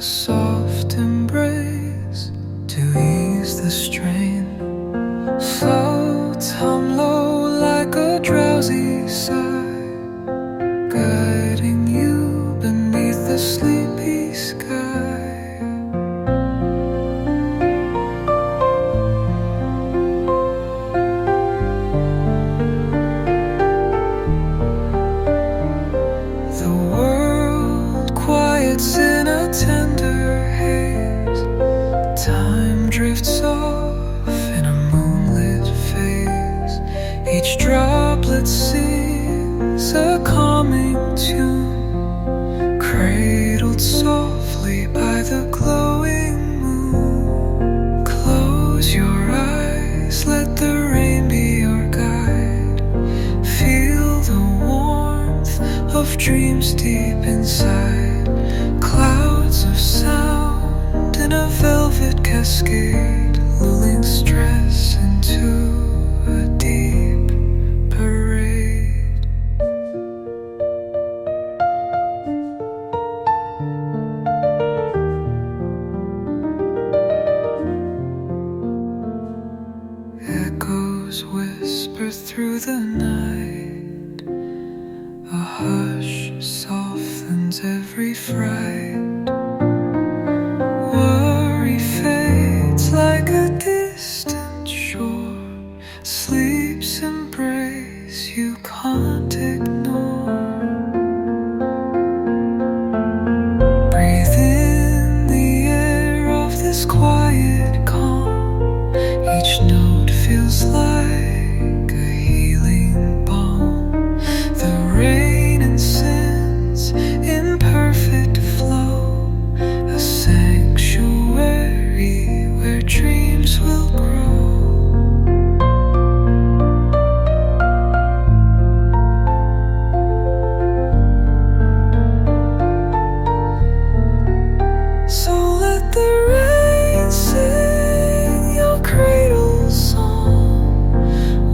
a soft embrace to ease the strain. Floats hum low like a drowsy sigh, guiding you beneath the sleepy sky. The world quiets in a tender haze. Time drifts off in a moonlit phase. Each droplet sings a calming tune, cradled softly by the glowing moon. Close your eyes, let the rain be your guide. Feel the warmth of dreams deep inside. Clouds of sound in a velvet cascade, lulling stress into a deep parade. Echoes whisper through the night, a hush softens every fright. Worry fades like a distant shore, sleep's embrace you can't ignore. Breathe in the air of this quiet calm. Each note feels like a healing balm. The rain incense in perfect flow, a sanctuary where dreams will grow. So let the rain sing your cradle song,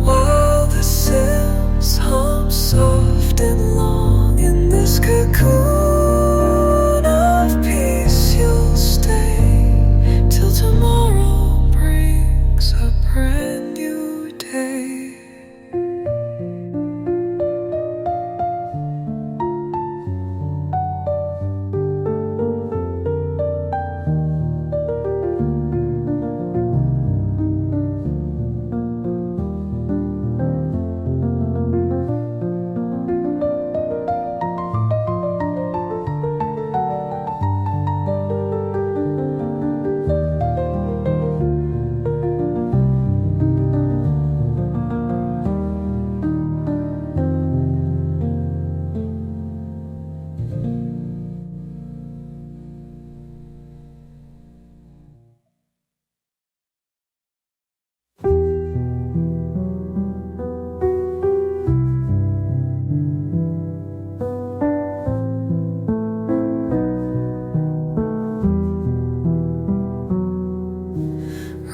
while the synths hum soft and long. In this cocoon of peace you'll stay till tomorrow brings a brand new day.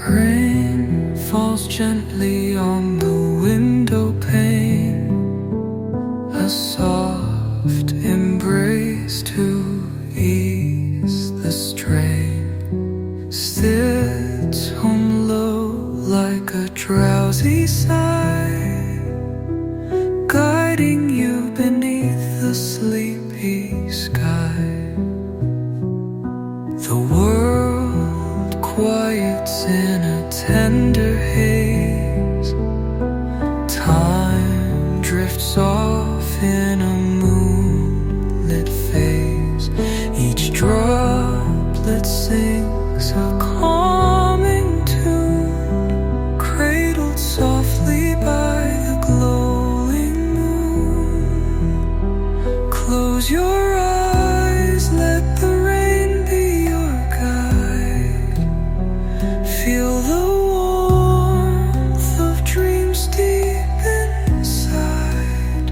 Rain falls gently on the window pane, a soft embrace to ease the strain. Sits home low like a drowsy sigh, guiding you beneath the sleepy sky. The world quiets in a tender haze. Time drifts off in a moonlit phase. Each droplet sings a calming tune, cradled softly by the glowing moon. Close your eyes, let the rain be your guide. Feel the warmth of dreams deep inside.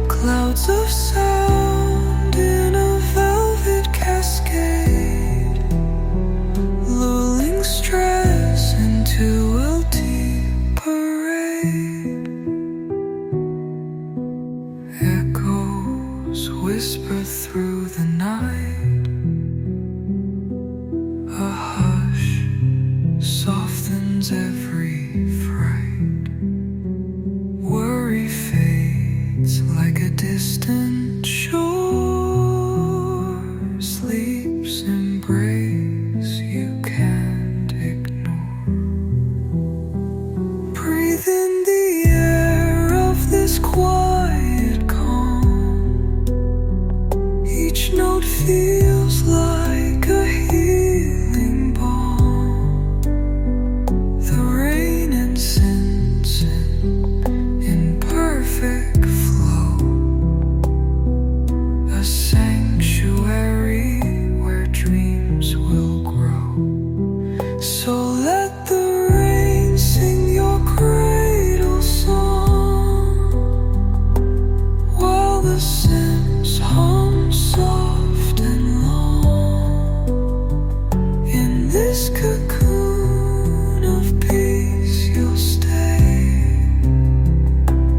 Clouds of sound in a velvet cascade, lulling softens every fright. Worry fades like a distant shore. Sleep's embrace you can't ignore. Breathe in the air of this quiet calm. Each note feels like a healing balm. The rain and synths in perfect flow. A sanctuary where dreams will grow. So let the rain sing your cradle song, while the synths hum soft and long. In this cocoon of peace you'll stay,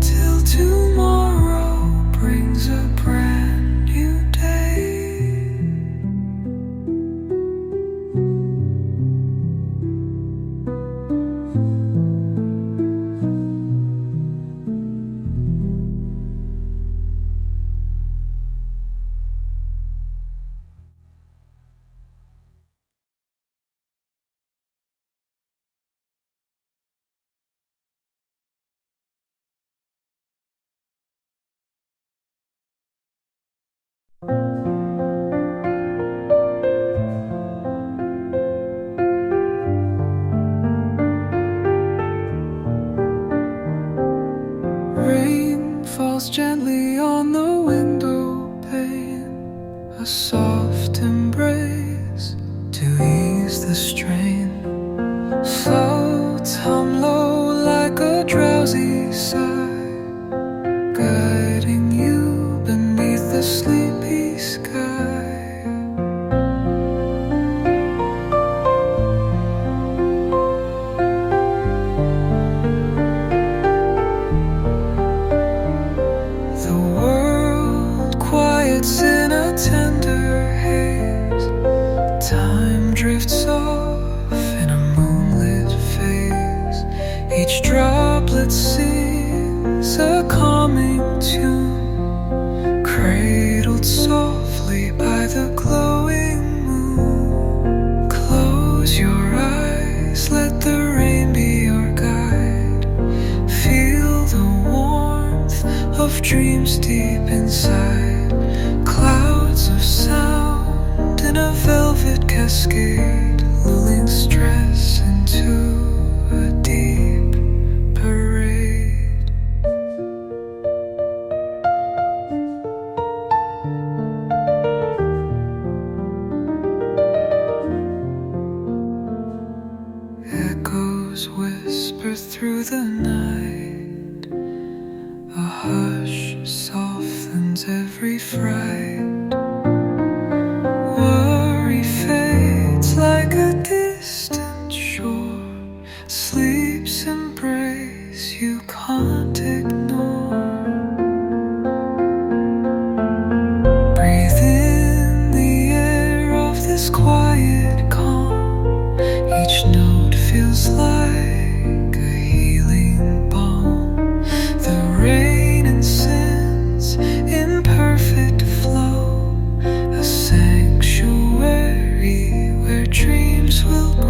till tomorrow brings a brand new day. Rain falls gently on the window pane, a soft embrace to ease the strain. Clouds hum low like a drowsy sigh, guiding you beneath the sleepy sky. The world quiets in a tender haze. Time drifts off in a moonlit phase. Each droplet sings a calming tune, cradled softly by the glowing moon. Close your eyes, let the rain be your guide. Feel the warmth of dreams deep inside. Clouds of sound in a velvet cascade, lulling stress into a deep parade. Echoes whisper through the night. A hush softens every fright. Worry fades like a distant shore. Sleep's embrace you can't ignore. Breathe in the air of this quiet calm. Each note feels like a healing balm. The rain and synths in perfect flow, a sanctuary where dreams will grow.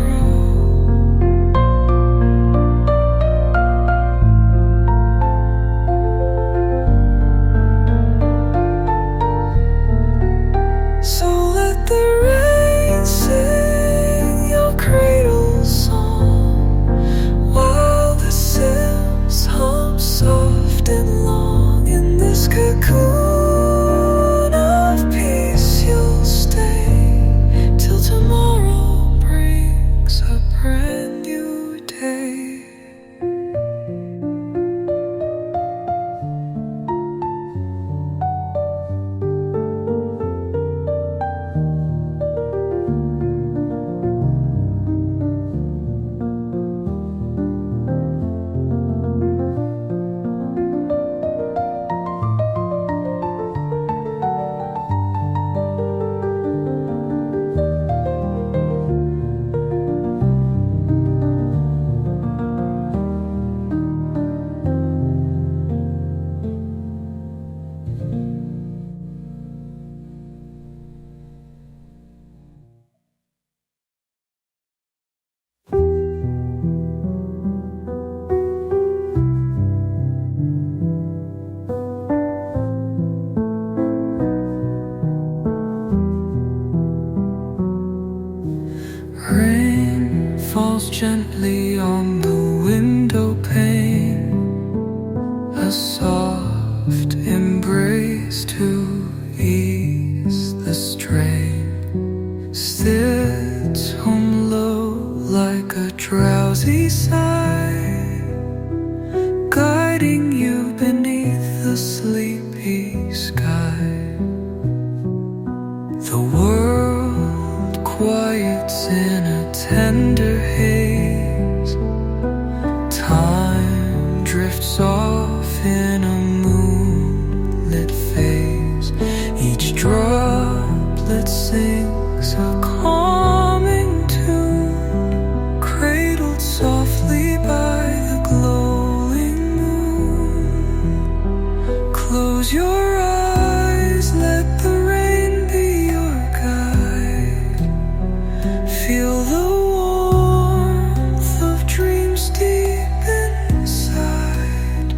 So let the rain sing Rain falls gently on the window pane, a soft embrace to ease the strain. Sits home low like a drowsy sigh, guiding you beneath the sleepy sky. The world quiets in a tender haze. Time drifts off in a moonlit phase. Each droplet sings a calming tune, cradled softly by the glowing moon. Close your eyes, let the rain be your guide. Feel the warmth of dreams deep inside.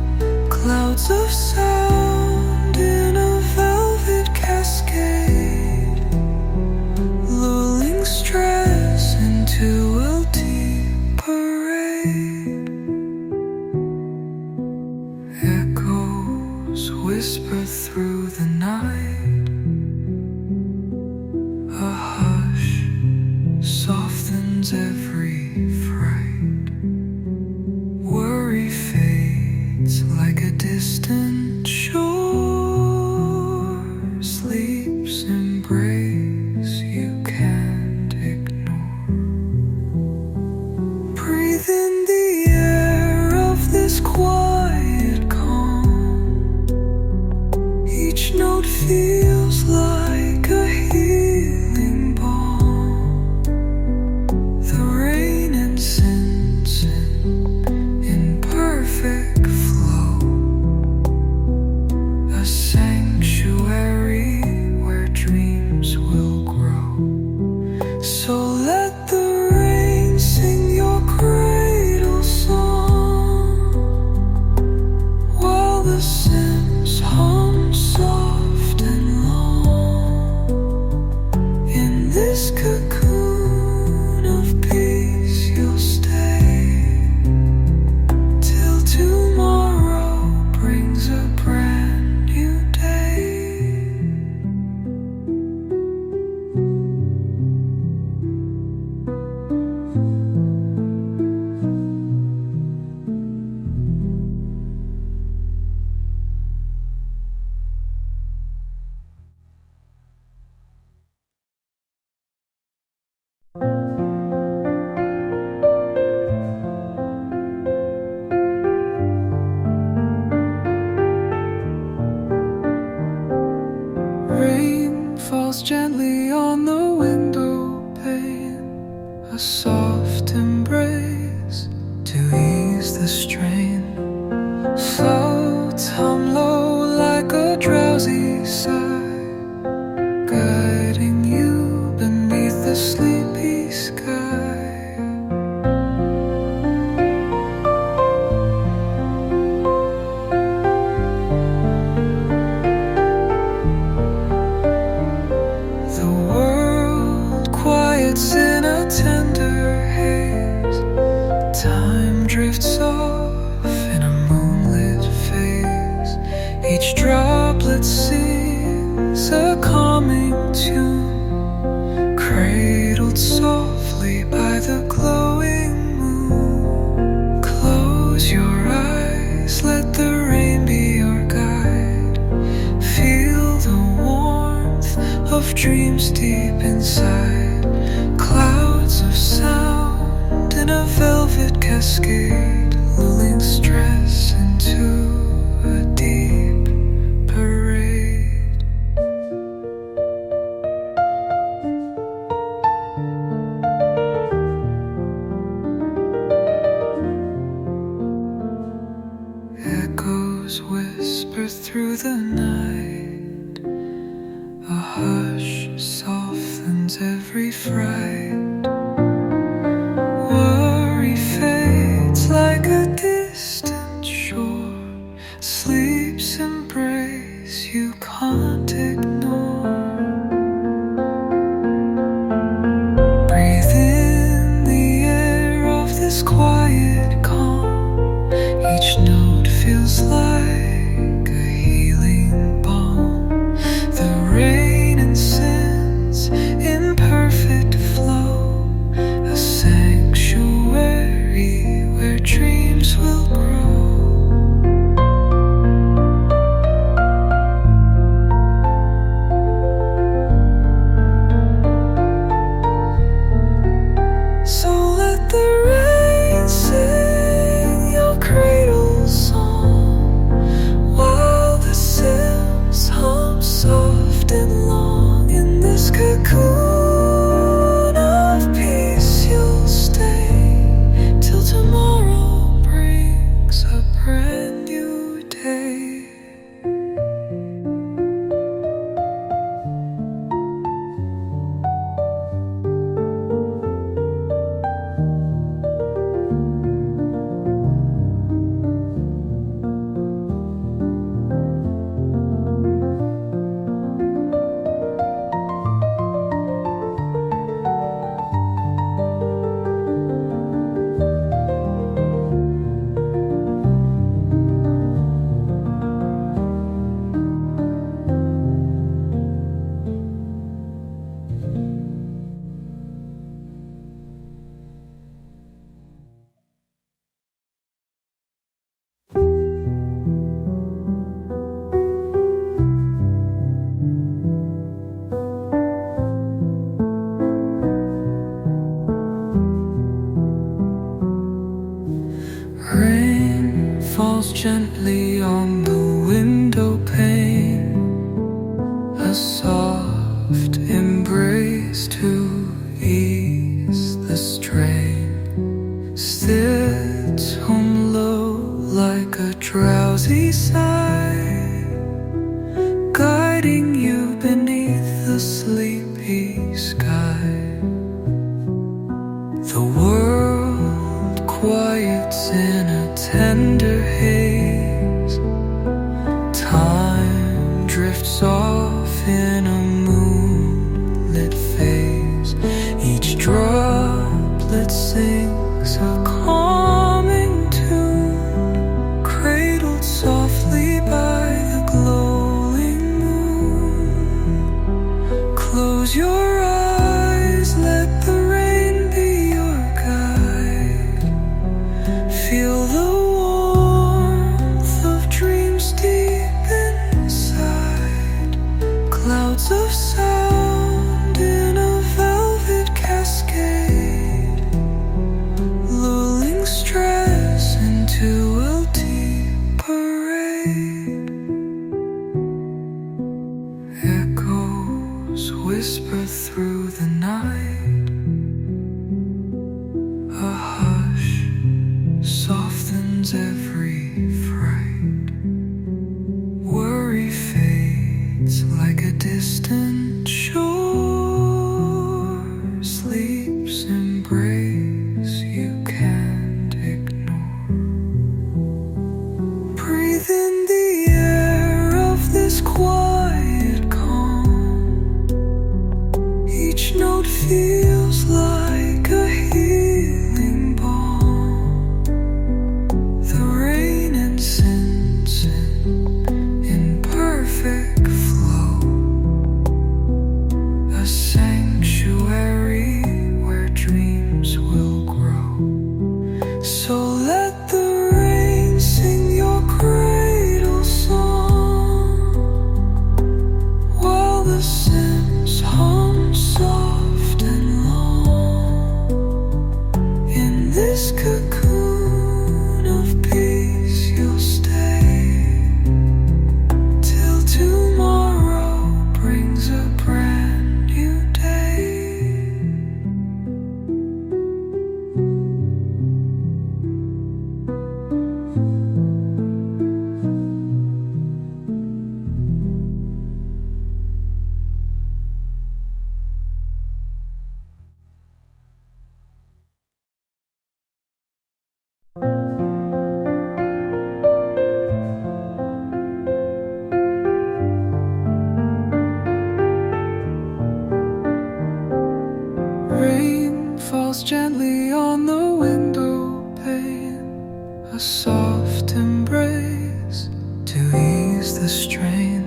Clouds of sound in a velvet cascade, lulling stress into a deep parade. Echoes whisper through the night. A hush softens every fright. Worry fades like a distant shore. Sleep's embrace you can't ignore. Breathe in the air of this quiet calm. Each note feels like a healing balm. The rain and synths in perfect flow, a sanctuary where dreams will grow. So let the rain sing your cradle song, while the synths hum soft and long. In this cocoon of peace you'll stay, till tomorrow brings a brand new day. Rain falls gently on the window pane, a soft embrace to ease the strain. Clouds hum low like a drowsy sigh, guiding you beneath the sleepy sky. The world quiets in a tender haze. Time drifts off in a moonlit phase. Each droplet sings a calming tune, cradled softly by the glowing moon. Close your eyes, let the rain be your guide. Feel the warmth of dreams deep inside. Clouds of sound in a velvet cascade, lulling stress into a deep parade. Echoes whisper through the night, a hush softens every fright. Worry fades like a distant shore. Sleep's embrace you can't ignore. Breathe in falls gently on the window pane, a soft embrace to ease the strain, sits home low like a drowsy sigh, guiding you beneath the sleepy sky. The world quiets in a tender haze, time drifts off in a moonlit phase. Each droplet sings a calming tune, cradled softly by the glowing moon. Close your eyes, let the rain be your guide. Feel the warmth of dreams deep inside, clouds of sound in a velvet cascade, lulling stress into a deep parade. Echoes whisper through the night, a hush softens every fright. Worry fades like a distant shore, sleep's embrace you can't ignore. Breathe in the air of this quiet calm, each note feels like a healing balm. The rain and scents in perfect flow, a sanctuary where dreams will grow. So let the rain sing your cradle song, while the scents hum soft and long. In this cocoon of peace you'll stay, till tomorrow brings a brand new day. Rain falls gently on the window pane, a soft embrace to ease the strain.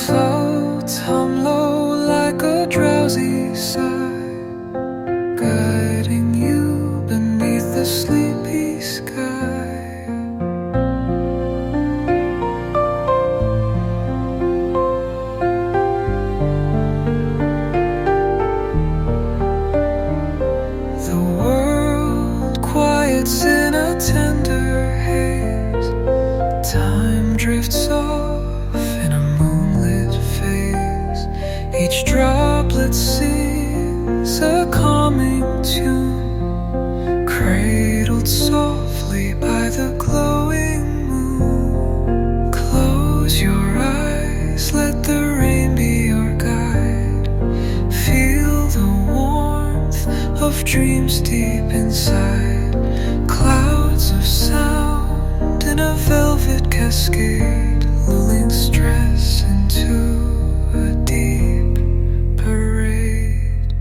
Clouds hum low like a drowsy sigh, guiding you beneath the sleepy sky. The world quiets in a tender haze, time drifts off in a moonlit phase. Each droplet sings a calming tune, cradled softly by the glowing moon. Close your eyes, let the rain be your guide. Feel the warmth of dreams deep inside, clouds of sound in a velvet cascade, lulling stress into a deep parade.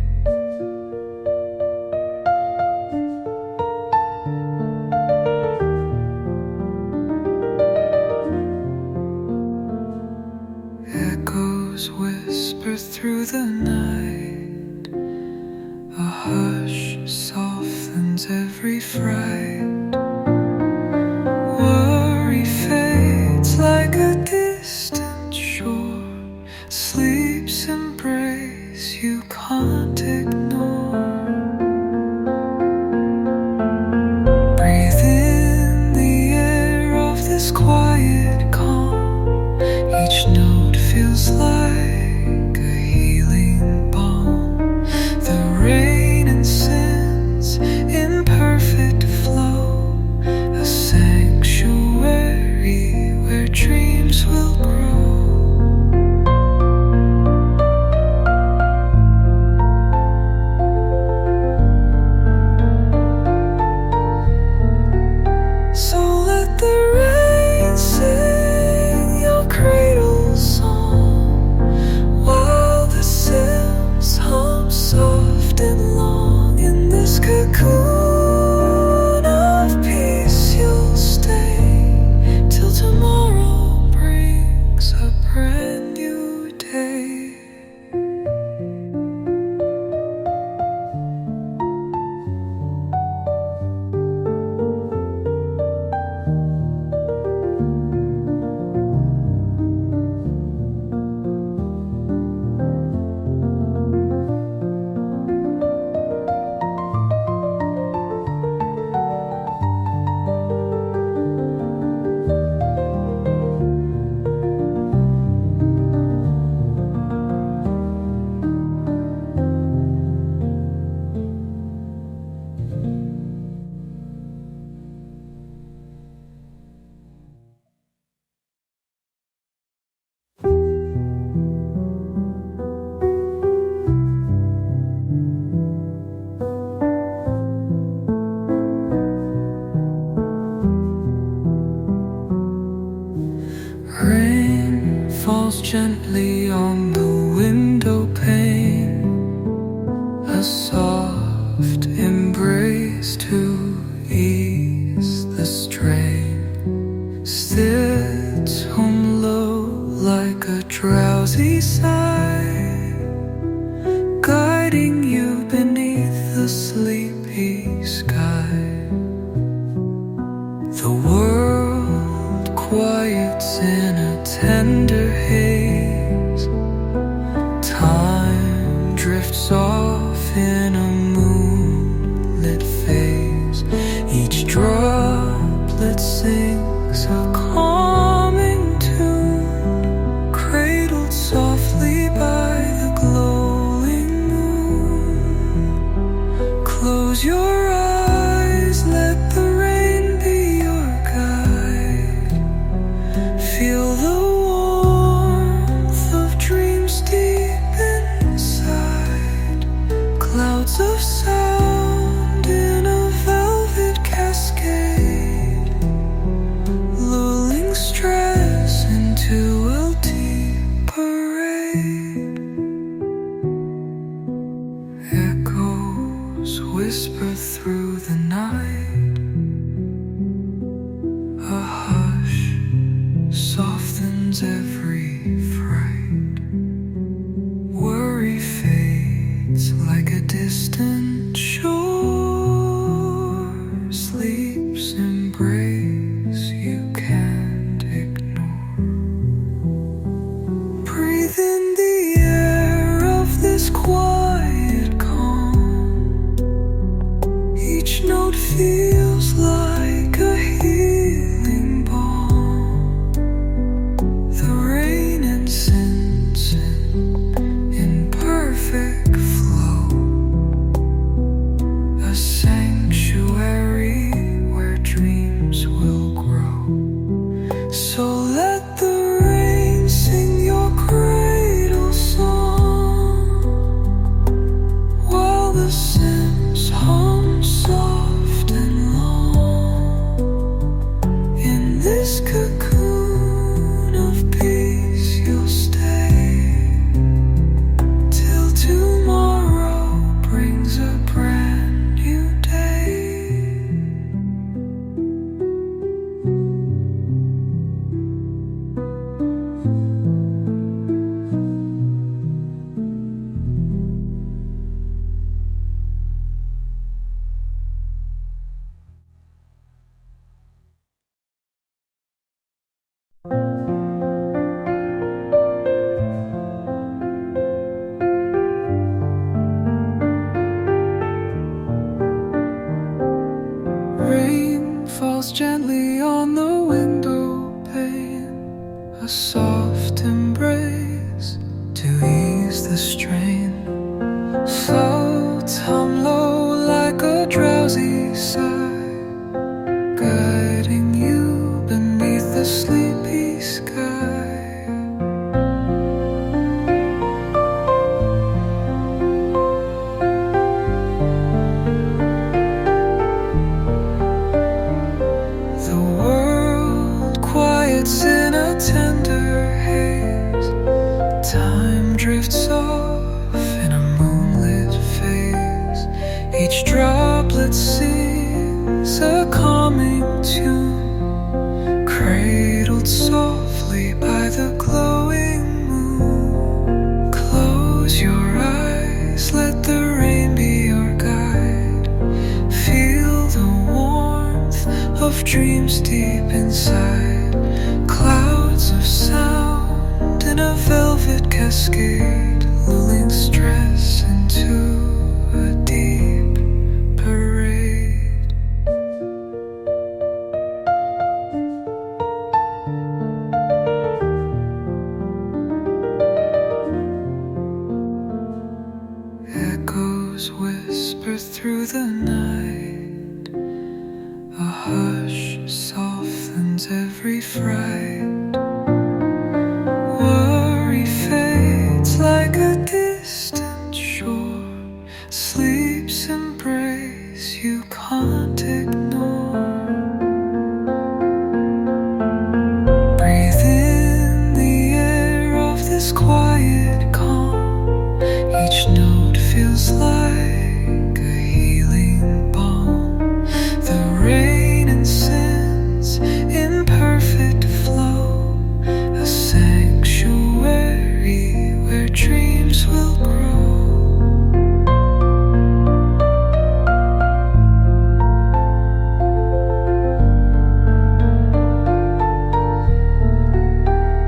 Echoes whisper through the night, a hush softens every fright. Worry fades like a distant shore, sleep's embrace you can't ignore. Breathe in the air is like a healing balm. The rain and synths in perfect flow, a sanctuary where dreams will grow. So let the rain sing your cradle song, while the synths hum soft and long. In this cocoon of peace you'll stay till tomorrow brings a brand new day. Rain falls gently on the window pane, a soft embrace to ease the strain. Sits home low like a drowsy sigh, guiding you beneath the sleepy sky. The world quiets in a tender haze. Time drifts off in a moonlit phase. Each droplet sings a calming tune, cradled softly by the glowing moon. Close your eyes, let the rain be your guide. Feel the warmth of dreams deep inside. Clouds of sound in a velvet cascade, lulling stress into a deep parade. Echoes whisper through the night, a hush softens every fright. Worry fades like a distant shore. Sleep's embrace you can't ignore. Breathe in the air of this quiet calm. Each note feels like a healing balm. The rain and synths in perfect flow, a sanctuary where dreams will grow. So let the rain sing your cradle song, while the synths hum soft and long. In this cocoon of peace you'll stay till tomorrow brings a brand new day. Rain falls gently on the window pane, a soft embrace Each droplet sings a calming tune, cradled softly by the glowing moon. Close your eyes, let the rain be your guide. Feel the warmth of dreams deep inside. Clouds of sound in a velvet cascade, lulling stress into a deep parade. Echoes whisper through the night, a hush softens every fright. Worry fades like a distant shore, sleep's embrace you can't ignore. Breathe in the air of this quiet calm. Each note feels like a healing balm. The rain incense in perfect flow, a sanctuary where dreams will grow.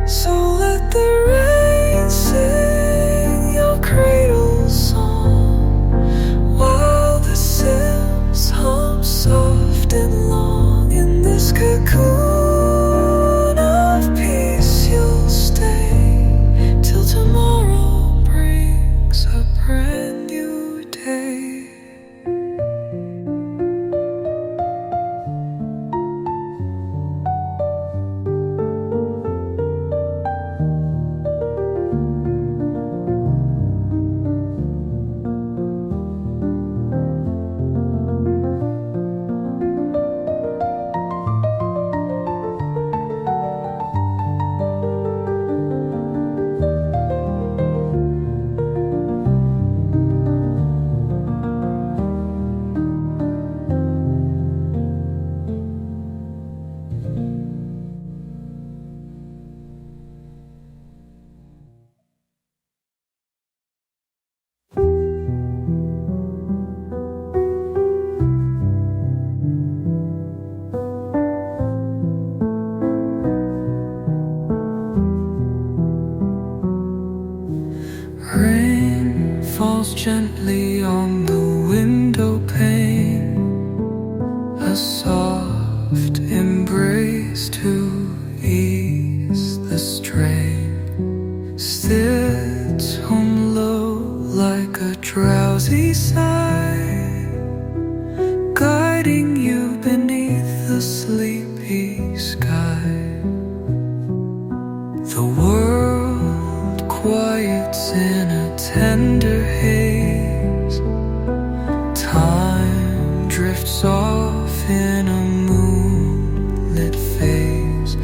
So let the rain sing your cradle song, while the synths hum soft and long. In this cocoon of peace you'll stay, till tomorrow brings a brand new day. Rain falls gently on the window pane, a soft embrace to ease the strain. Sits home low like a drowsy sigh, guiding you beneath the sleepy sky. The world quiets in a tender haze. Time drifts off in a moonlit phase.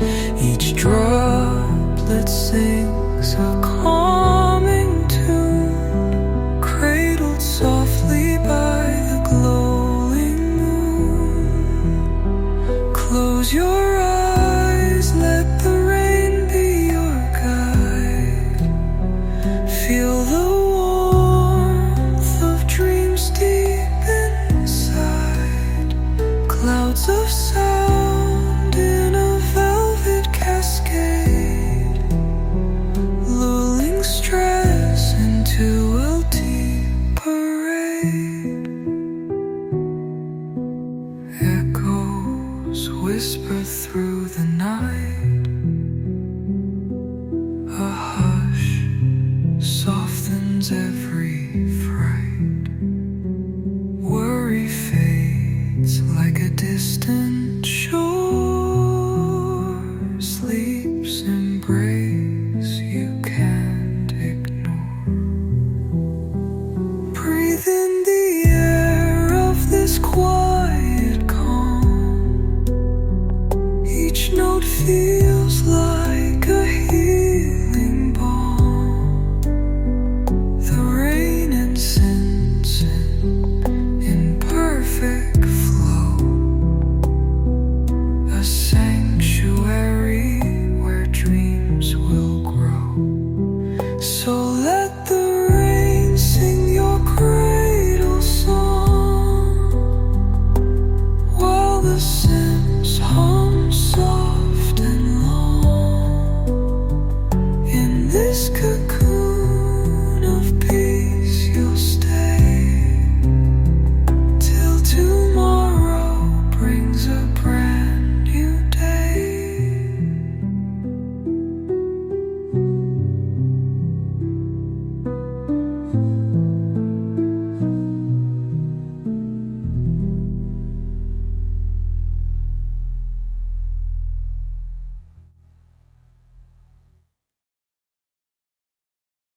Each droplet sings a calming tune, cradled softly by the glowing moon. Close your eyes, let the rain be your guide. Feel the warmth of dreams deep inside. Clouds of sound in a velvet cascade, lulling stress into a deep parade. Echoes whisper through the night,